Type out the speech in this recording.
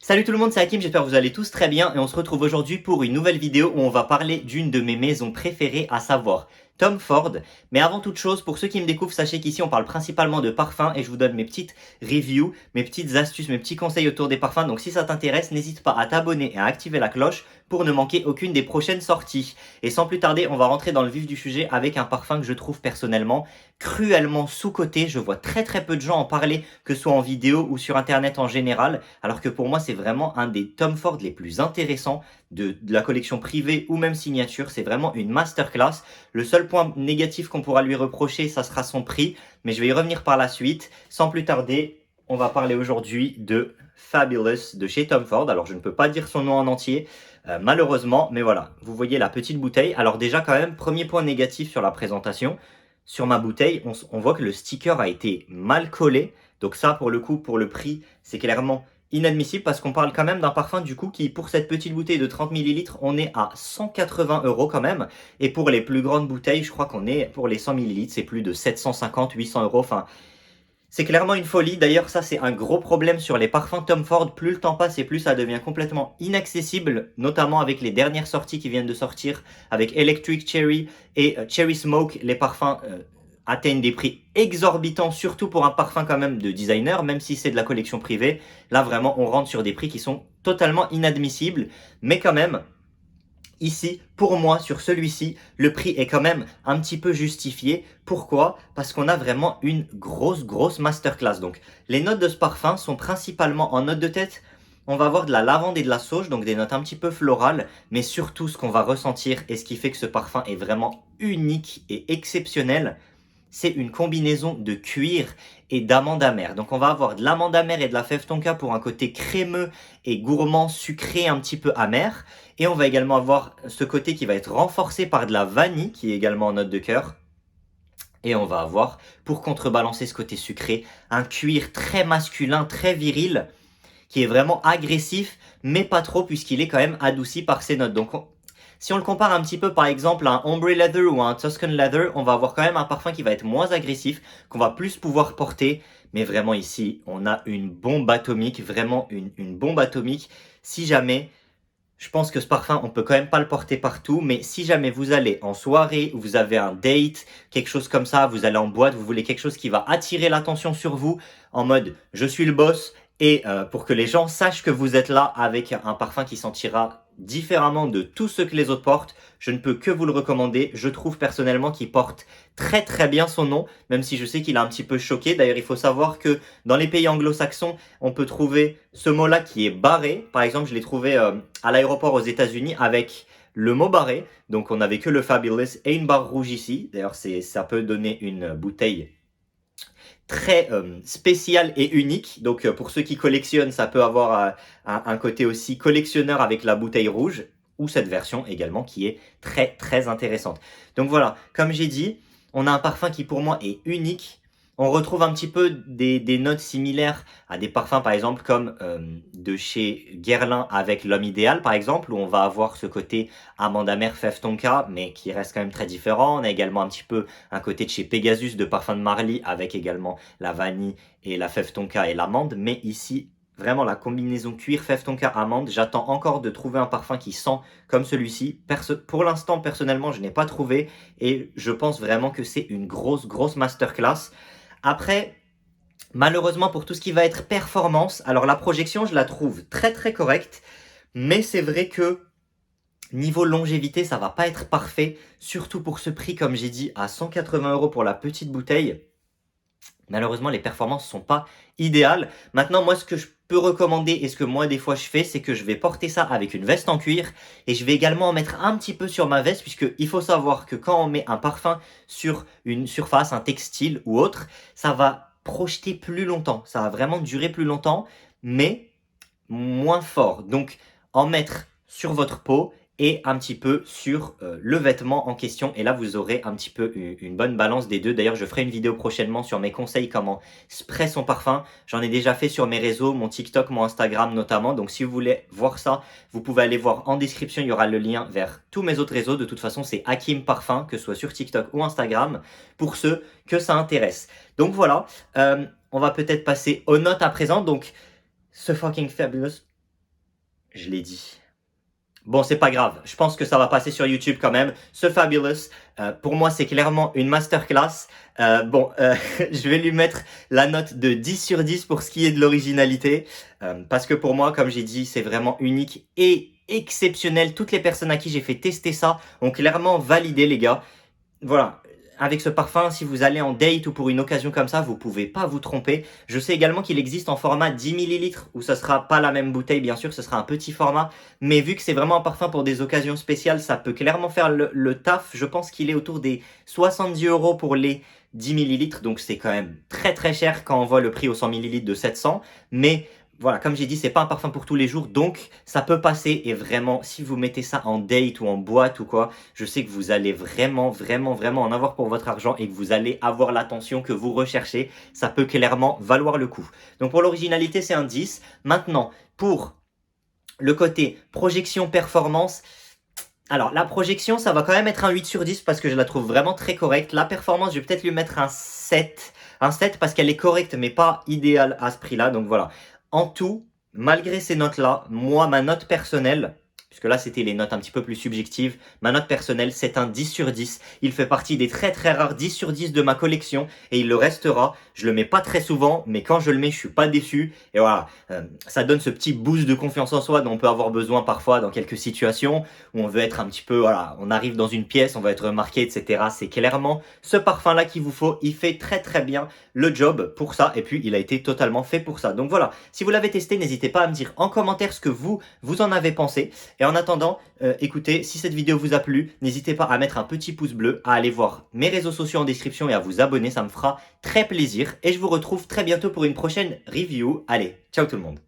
Salut tout le monde, c'est Hakim, j'espère que vous allez tous très bien et on se retrouve aujourd'hui pour une nouvelle vidéo où on va parler d'une de mes maisons préférées, à savoir Tom Ford. Mais avant toute chose, pour ceux qui me découvrent, sachez qu'ici on parle principalement de parfums et je vous donne mes petites reviews, mes petites astuces, mes petits conseils autour des parfums. Donc si ça t'intéresse, n'hésite pas à t'abonner et à activer la cloche pour ne manquer aucune des prochaines sorties. Et sans plus tarder, on va rentrer dans le vif du sujet avec un parfum que je trouve personnellement cruellement sous-coté. Je vois très peu de gens en parler, que ce soit en vidéo ou sur internet en général, alors que pour moi c'est vraiment un des Tom Ford les plus intéressants de la collection privée ou même signature. C'est vraiment une masterclass. Le seul point négatif qu'on pourra lui reprocher, ça sera son prix, mais je vais y revenir par la suite. Sans plus tarder, on va parler aujourd'hui de Fabulous de chez Tom Ford. Alors je ne peux pas dire son nom en entier, malheureusement, mais voilà, vous voyez la petite bouteille. Alors déjà quand même, premier point négatif sur la présentation, sur ma bouteille, on voit que le sticker a été mal collé. Donc ça, pour le coup, pour le prix, c'est clairement inadmissible parce qu'on parle quand même d'un parfum du coup qui, pour cette petite bouteille de 30 millilitres, on est à 180 € quand même. Et pour les plus grandes bouteilles, je crois qu'on est, pour les 100 millilitres, c'est plus de 750, 800 €. Enfin, c'est clairement une folie. D'ailleurs, ça, c'est un gros problème sur les parfums Tom Ford. Plus le temps passe et plus ça devient complètement inaccessible, notamment avec les dernières sorties qui viennent de sortir, avec Electric Cherry et Cherry Smoke. Les parfums atteignent des prix exorbitants, surtout pour un parfum quand même de designer, même si c'est de la collection privée. Là, vraiment, on rentre sur des prix qui sont totalement inadmissibles, mais quand même, ici, pour moi, sur celui-ci, le prix est quand même un petit peu justifié. Pourquoi? Parce qu'on a vraiment une grosse masterclass. Donc, les notes de ce parfum sont principalement en notes de tête. On va avoir de la lavande et de la sauge, donc des notes un petit peu florales, mais surtout ce qu'on va ressentir et ce qui fait que ce parfum est vraiment unique et exceptionnel, c'est une combinaison de cuir et d'amande amère. Donc on va avoir de l'amande amère et de la fève tonka pour un côté crémeux et gourmand, sucré, un petit peu amer. Et on va également avoir ce côté qui va être renforcé par de la vanille, qui est également en note de cœur. Et on va avoir, pour contrebalancer ce côté sucré, un cuir très masculin, très viril, qui est vraiment agressif, mais pas trop, puisqu'il est quand même adouci par ses notes. Donc si on le compare un petit peu par exemple à un Ombre Leather ou à un Tuscan Leather, on va avoir quand même un parfum qui va être moins agressif, qu'on va plus pouvoir porter. Mais vraiment ici, on a une bombe atomique, vraiment une bombe atomique. Si jamais, je pense que ce parfum, on peut quand même pas le porter partout, mais si jamais vous allez en soirée, ou vous avez un date, quelque chose comme ça, vous allez en boîte, vous voulez quelque chose qui va attirer l'attention sur vous, en mode je suis le boss, et pour que les gens sachent que vous êtes là avec un parfum qui sentira différemment de tout ce que les autres portent, je ne peux que vous le recommander. Je trouve personnellement qu'il porte très bien son nom, même si je sais qu'il a un petit peu choqué. D'ailleurs, il faut savoir que dans les pays anglo-saxons, on peut trouver ce mot-là qui est barré. Par exemple, je l'ai trouvé à l'aéroport aux États-Unis avec le mot barré. Donc, on n'avait que le Fabulous et une barre rouge ici. D'ailleurs, ça peut donner une bouteille très spécial et unique. Donc pour ceux qui collectionnent, ça peut avoir un côté aussi collectionneur avec la bouteille rouge, ou cette version également qui est très intéressante. Donc voilà, comme j'ai dit, on a un parfum qui pour moi est unique. On retrouve un petit peu des notes similaires à des parfums par exemple comme de chez Guerlain avec l'homme idéal par exemple, où on va avoir ce côté amande amère fève tonka, mais qui reste quand même très différent. On a également un petit peu un côté de chez Pegasus de parfum de Marly avec également la vanille et la fève tonka et l'amande. Mais ici, vraiment la combinaison cuir, fève tonka, amande, j'attends encore de trouver un parfum qui sent comme celui-ci. Pour l'instant, personnellement, je n'ai pas trouvé et je pense vraiment que c'est une grosse masterclass. Après, malheureusement pour tout ce qui va être performance, alors la projection, je la trouve très correcte, mais c'est vrai que niveau longévité, ça va pas être parfait, surtout pour ce prix, comme j'ai dit, à 180 € pour la petite bouteille. Malheureusement, les performances sont pas idéales. Maintenant, moi, ce que je peux recommander et ce que moi, des fois, je fais, c'est que je vais porter ça avec une veste en cuir et je vais également en mettre un petit peu sur ma veste, puisque il faut savoir que quand on met un parfum sur une surface, un textile ou autre, ça va projeter plus longtemps. Ça va vraiment durer plus longtemps, mais moins fort. Donc, en mettre sur votre peau et un petit peu sur le vêtement en question. Et là, vous aurez un petit peu une bonne balance des deux. D'ailleurs, je ferai une vidéo prochainement sur mes conseils comment spray son parfum. J'en ai déjà fait sur mes réseaux, mon TikTok, mon Instagram notamment. Donc, si vous voulez voir ça, vous pouvez aller voir en description. Il y aura le lien vers tous mes autres réseaux. De toute façon, c'est Hakim Parfum, que ce soit sur TikTok ou Instagram, pour ceux que ça intéresse. Donc voilà, on va peut-être passer aux notes à présent. Donc, ce fucking fabulous. Je l'ai dit. Bon, c'est pas grave, je pense que ça va passer sur YouTube quand même. Ce Fabulous, pour moi, c'est clairement une masterclass. Je vais lui mettre la note de 10 sur 10 pour ce qui est de l'originalité. Parce que pour moi, comme j'ai dit, c'est vraiment unique et exceptionnel. Toutes les personnes à qui j'ai fait tester ça ont clairement validé, les gars. Voilà, avec ce parfum, si vous allez en date ou pour une occasion comme ça, vous pouvez pas vous tromper. Je sais également qu'il existe en format 10 millilitres où ça sera pas la même bouteille, bien sûr, ce sera un petit format. Mais vu que c'est vraiment un parfum pour des occasions spéciales, ça peut clairement faire le taf. Je pense qu'il est autour des 70 € pour les 10 millilitres. Donc c'est quand même très très cher quand on voit le prix au 100 millilitres de 700. Mais voilà, comme j'ai dit, c'est pas un parfum pour tous les jours, donc ça peut passer. Et vraiment, si vous mettez ça en date ou en boîte ou quoi, je sais que vous allez vraiment en avoir pour votre argent et que vous allez avoir l'attention que vous recherchez. Ça peut clairement valoir le coup. Donc pour l'originalité, c'est un 10. Maintenant, pour le côté projection performance, alors la projection, ça va quand même être un 8 sur 10 parce que je la trouve vraiment très correcte. La performance, je vais peut-être lui mettre un 7. Un 7 parce qu'elle est correcte mais pas idéale à ce prix-là. Donc voilà. En tout, malgré ces notes-là, moi, ma note personnelle, puisque là c'était les notes un petit peu plus subjectives, ma note personnelle c'est un 10 sur 10. Il fait partie des très très rares 10 sur 10 de ma collection et il le restera. Je le mets pas très souvent, mais quand je le mets, je suis pas déçu. Et voilà, ça donne ce petit boost de confiance en soi dont on peut avoir besoin parfois dans quelques situations où on veut être un petit peu, voilà, on arrive dans une pièce, on va être remarqué, etc. C'est clairement ce parfum-là qu'il vous faut. Il fait très très bien le job pour ça et puis il a été totalement fait pour ça. Donc voilà, si vous l'avez testé, n'hésitez pas à me dire en commentaire ce que vous en avez pensé. Et en attendant, écoutez, si cette vidéo vous a plu, n'hésitez pas à mettre un petit pouce bleu, à aller voir mes réseaux sociaux en description et à vous abonner, ça me fera très plaisir. Et je vous retrouve très bientôt pour une prochaine review. Allez, ciao tout le monde.